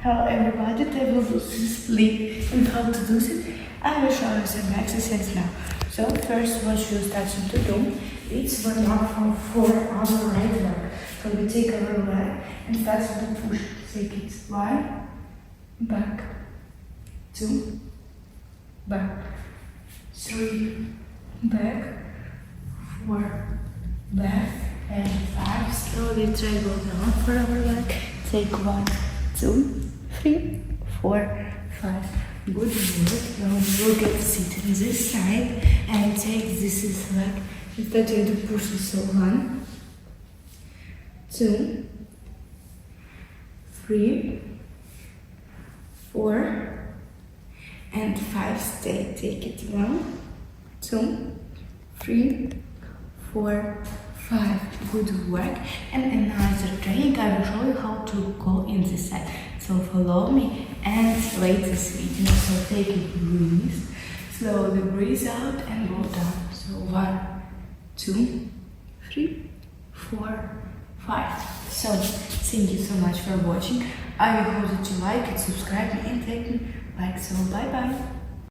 Hello everybody, I will do this split and how to do it. I will show you some exercises now. So first what you start to do, it's warm up for our right leg. So we take our leg and start to push. Take it 1, back, 2, back, 3, back, 4, back, and 5. Slowly travel down for our leg. Take 1, 2, 3, 4, 5. Good work. Now we will get seated on this side and take this leg and start to push it. So 1, 2, 3, 4, and 5. Stay. Take it 1, 2, 3, 4, 5. Good work. And another training, I will show you how to go in this side. So follow me and wait this video. So take a breathe, slowly breathe out and go down. So 1, 2, 3, 4, 5. So thank you so much for watching. I hope that you like it, subscribe me and take me back. So bye bye.